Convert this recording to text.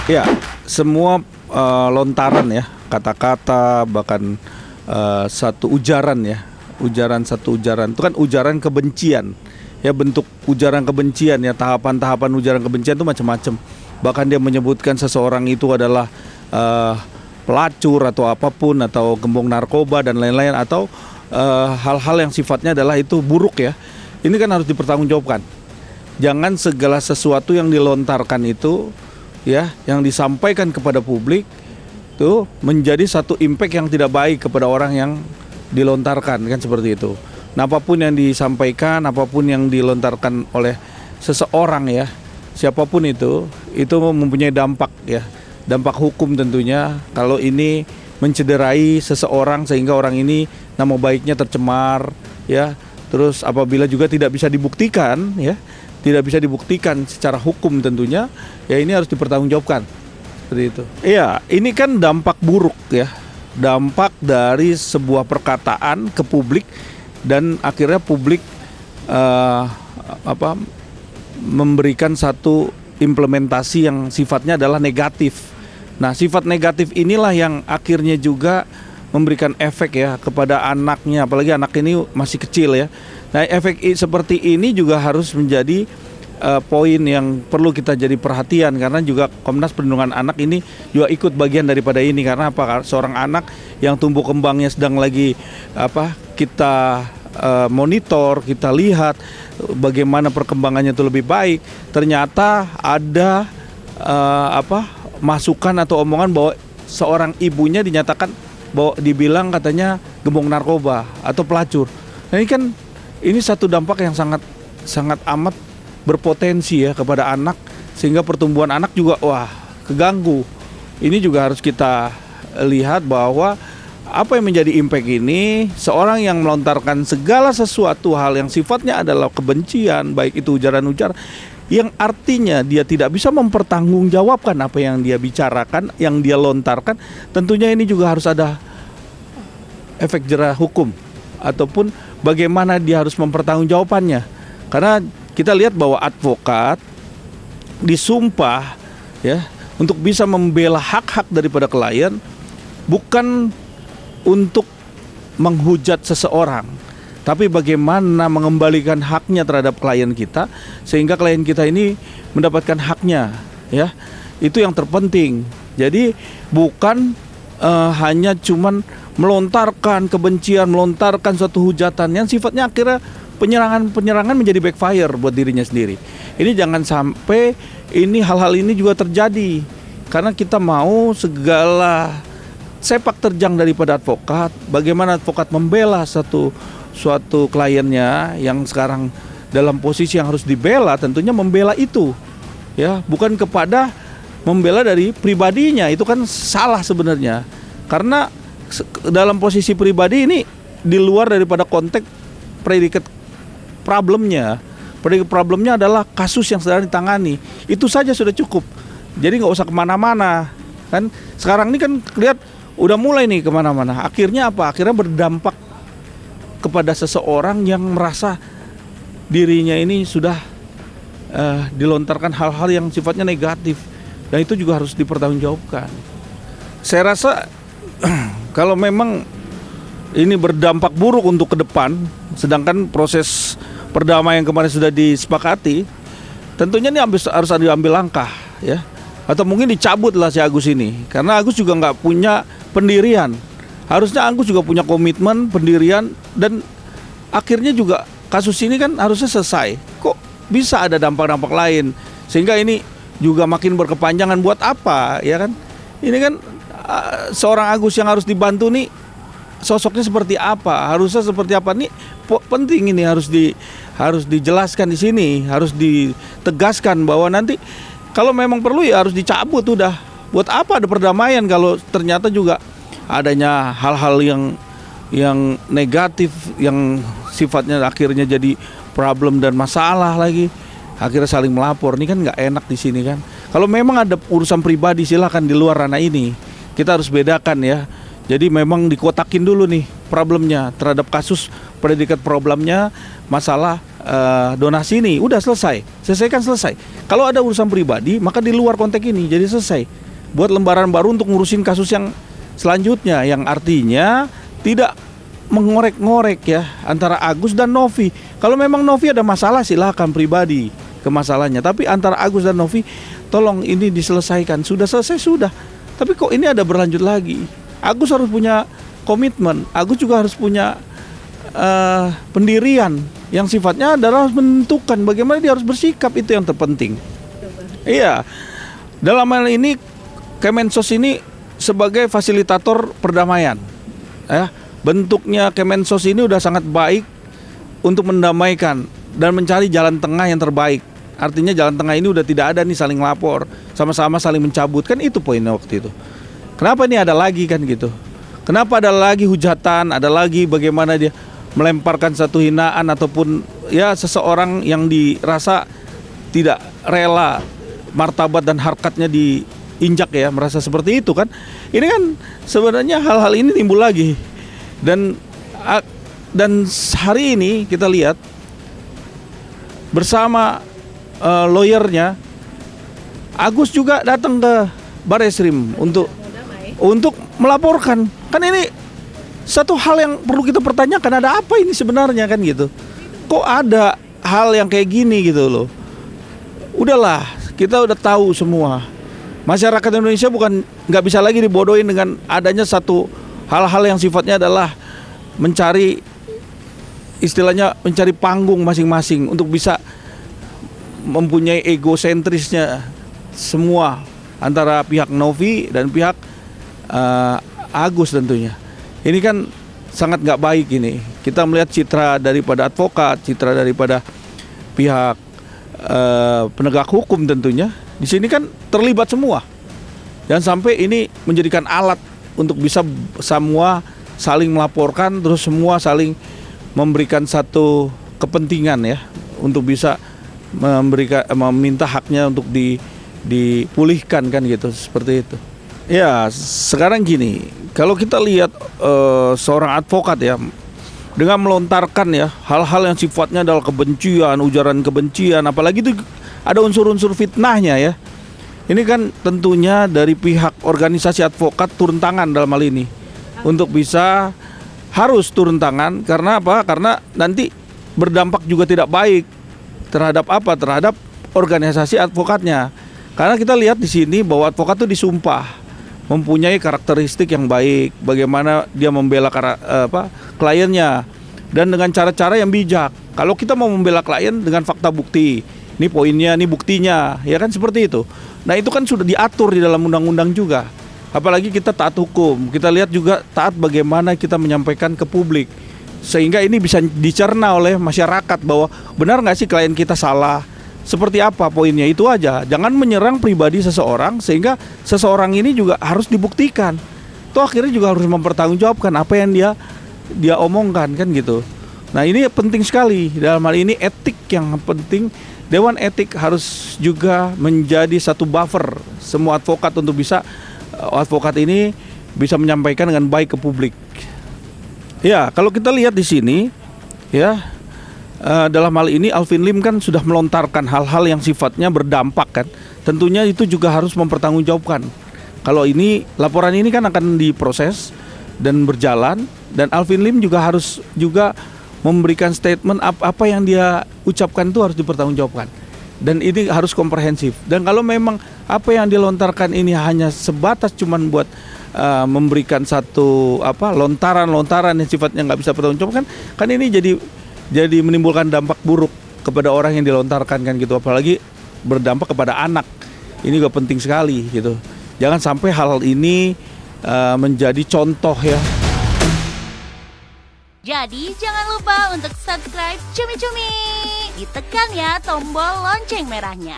Ya, semua lontaran ya, kata-kata bahkan satu ujaran ya, satu ujaran itu kan ujaran kebencian. Ya, bentuk ujaran kebencian ya, tahapan-tahapan ujaran kebencian itu macam-macam. Bahkan dia menyebutkan seseorang itu adalah pelacur atau apapun, atau gembong narkoba dan lain-lain, atau hal-hal yang sifatnya adalah itu buruk ya. Ini kan harus dipertanggungjawabkan. Jangan segala sesuatu yang dilontarkan itu ya, yang disampaikan kepada publik itu menjadi satu impact yang tidak baik kepada orang yang dilontarkan, kan seperti itu. Nah, apapun yang disampaikan, apapun yang dilontarkan oleh seseorang ya, siapapun itu mempunyai dampak ya, dampak hukum tentunya. Kalau ini mencederai seseorang sehingga orang ini nama baiknya tercemar ya, terus apabila juga tidak bisa dibuktikan ya, tidak bisa dibuktikan secara hukum tentunya, ya ini harus dipertanggungjawabkan. Seperti itu. Iya, ini kan dampak buruk ya. Dampak dari sebuah perkataan ke publik, dan akhirnya publik memberikan satu implementasi yang sifatnya adalah negatif. Nah, sifat negatif inilah yang akhirnya juga memberikan efek ya kepada anaknya, apalagi anak ini masih kecil ya. Nah, efek seperti ini juga harus menjadi poin yang perlu kita jadi perhatian, karena juga Komnas Perlindungan Anak ini juga ikut bagian daripada ini. Karena apa? Seorang anak yang tumbuh kembangnya sedang lagi kita monitor, kita lihat bagaimana perkembangannya itu lebih baik. Ternyata ada masukan atau omongan bahwa seorang ibunya dinyatakan bahwa dibilang katanya gembong narkoba atau pelacur. Nah, ini satu dampak yang sangat amat berpotensi ya kepada anak, sehingga pertumbuhan anak juga keganggu. Ini juga harus kita lihat bahwa apa yang menjadi impact ini, seorang yang melontarkan segala sesuatu hal yang sifatnya adalah kebencian, baik itu ujaran-ujaran yang artinya dia tidak bisa mempertanggungjawabkan apa yang dia bicarakan, yang dia lontarkan, tentunya ini juga harus ada efek jera hukum ataupun bagaimana dia harus mempertanggungjawabkannya. Karena kita lihat bahwa advokat disumpah ya untuk bisa membela hak-hak daripada klien, bukan untuk menghujat seseorang, tapi bagaimana mengembalikan haknya terhadap klien kita sehingga klien kita ini mendapatkan haknya ya. Itu yang terpenting. Jadi bukan hanya cuman melontarkan kebencian, melontarkan suatu hujatan yang sifatnya akhirnya penyerangan menjadi backfire buat dirinya sendiri. Ini jangan sampai hal-hal ini juga terjadi, karena kita mau segala sepak terjang daripada advokat, bagaimana advokat membela suatu kliennya yang sekarang dalam posisi yang harus dibela, tentunya membela itu ya, bukan kepada membela dari pribadinya. Itu kan salah sebenarnya, karena dalam posisi pribadi ini di luar daripada konteks predikat problemnya. Predikat problemnya adalah kasus yang sedang ditangani, itu saja sudah cukup. Jadi nggak usah kemana-mana kan. Sekarang ini kan lihat udah mulai nih kemana-mana. Akhirnya apa? Akhirnya berdampak kepada seseorang yang merasa dirinya ini sudah dilontarkan hal-hal yang sifatnya negatif, dan itu juga harus dipertanggungjawabkan. Saya rasa kalau memang ini berdampak buruk untuk ke depan, sedangkan proses perdamaian kemarin sudah disepakati, tentunya ini harus diambil langkah ya, atau mungkin dicabut lah si Agus ini, karena Agus juga nggak punya pendirian. Harusnya Agus juga punya komitmen, pendirian, dan akhirnya juga kasus ini kan harusnya selesai. Kok bisa ada dampak-dampak lain, sehingga ini juga makin berkepanjangan. Buat apa ya kan? Ini kan seorang Agus yang harus dibantu nih, sosoknya seperti apa, harusnya seperti apa nih, penting ini harus dijelaskan di sini, harus ditegaskan bahwa nanti kalau memang perlu ya harus dicabut udah. Buat apa ada perdamaian kalau ternyata juga adanya hal-hal yang negatif yang sifatnya akhirnya jadi problem dan masalah lagi, akhirnya saling melapor. Ini kan nggak enak di sini kan. Kalau memang ada urusan pribadi silakan di luar ranah ini, kita harus bedakan ya. Jadi memang dikotakin dulu nih problemnya terhadap kasus predikat problemnya, masalah donasi ini, udah selesaikan selesai. Kalau ada urusan pribadi, maka di luar konteks ini jadi selesai. Buat lembaran baru untuk ngurusin kasus yang selanjutnya, yang artinya tidak mengorek-ngorek ya antara Agus dan Novi. Kalau memang Novi ada masalah, silahkan pribadi ke masalahnya. Tapi antara Agus dan Novi, tolong ini diselesaikan. Sudah selesai sudah. Tapi kok ini ada berlanjut lagi? Agus harus punya komitmen. Agus juga harus punya pendirian yang sifatnya adalah menentukan bagaimana dia harus bersikap, itu yang terpenting. Iya, dalam hal ini Kemensos ini sebagai fasilitator perdamaian. Bentuknya Kemensos ini udah sangat baik untuk mendamaikan dan mencari jalan tengah yang terbaik. Artinya jalan tengah ini udah tidak ada nih saling lapor, sama-sama saling mencabut, kan itu poinnya waktu itu. Kenapa ini ada lagi kan gitu? Kenapa ada lagi hujatan, ada lagi bagaimana dia melemparkan satu hinaan ataupun ya seseorang yang dirasa tidak rela martabat dan harkatnya diinjak ya, merasa seperti itu kan. Ini kan sebenarnya hal-hal ini timbul lagi. Dan hari ini kita lihat bersama lawyernya Agus juga datang ke Barreskrim untuk melaporkan. Kan ini satu hal yang perlu kita pertanyakan, ada apa ini sebenarnya kan gitu. Kok ada hal yang kayak gini gitu loh. Udahlah, kita udah tahu semua. Masyarakat Indonesia bukan nggak bisa lagi dibodohin dengan adanya satu hal-hal yang sifatnya adalah mencari, istilahnya mencari panggung masing-masing untuk bisa mempunyai egosentrisnya semua antara pihak Novi dan pihak Agus tentunya. Ini kan sangat nggak baik ini. Kita melihat citra daripada advokat, citra daripada pihak penegak hukum tentunya. Di sini kan terlibat semua. Dan sampai ini menjadikan alat untuk bisa semua saling melaporkan, terus semua saling memberikan satu kepentingan ya untuk bisa meminta haknya untuk dipulihkan kan gitu, seperti itu. Ya, sekarang gini, kalau kita lihat seorang advokat ya dengan melontarkan ya hal-hal yang sifatnya adalah kebencian, ujaran kebencian, apalagi itu ada unsur-unsur fitnahnya ya. Ini kan tentunya dari pihak organisasi advokat turun tangan dalam hal ini untuk bisa harus turun tangan. Karena apa? Karena nanti berdampak juga tidak baik terhadap apa? Terhadap organisasi advokatnya. Karena kita lihat di sini bahwa advokat itu disumpah mempunyai karakteristik yang baik, bagaimana dia membela kliennya dan dengan cara-cara yang bijak. Kalau kita mau membela klien dengan fakta bukti, ini poinnya, ini buktinya, ya kan seperti itu. Nah itu kan sudah diatur di dalam undang-undang juga. Apalagi kita taat hukum, kita lihat juga taat bagaimana kita menyampaikan ke publik, sehingga ini bisa dicerna oleh masyarakat bahwa benar nggak sih klien kita salah. Seperti apa poinnya, itu aja. Jangan menyerang pribadi seseorang sehingga seseorang ini juga harus dibuktikan. Toh akhirnya juga harus mempertanggungjawabkan apa yang dia omongkan kan gitu. Nah ini penting sekali. Dalam hal ini etik yang penting. Dewan Etik harus juga menjadi satu buffer semua advokat untuk bisa advokat ini bisa menyampaikan dengan baik ke publik. Ya, kalau kita lihat di sini ya, dalam hal ini Alvin Lim kan sudah melontarkan hal-hal yang sifatnya berdampak kan. Tentunya itu juga harus mempertanggungjawabkan. Kalau ini laporan ini kan akan diproses dan berjalan, dan Alvin Lim juga harus juga memberikan statement apa yang dia ucapkan itu harus dipertanggungjawabkan. Dan ini harus komprehensif. Dan kalau memang apa yang dilontarkan ini hanya sebatas cuman buat memberikan satu lontaran-lontaran yang sifatnya nggak bisa dipertanggungjawabkan, kan ini jadi menimbulkan dampak buruk kepada orang yang dilontarkan kan gitu, apalagi berdampak kepada anak. Ini juga penting sekali gitu. Jangan sampai hal ini menjadi contoh ya. Jadi jangan lupa untuk subscribe Cumi Cumi. Ditekan ya tombol lonceng merahnya.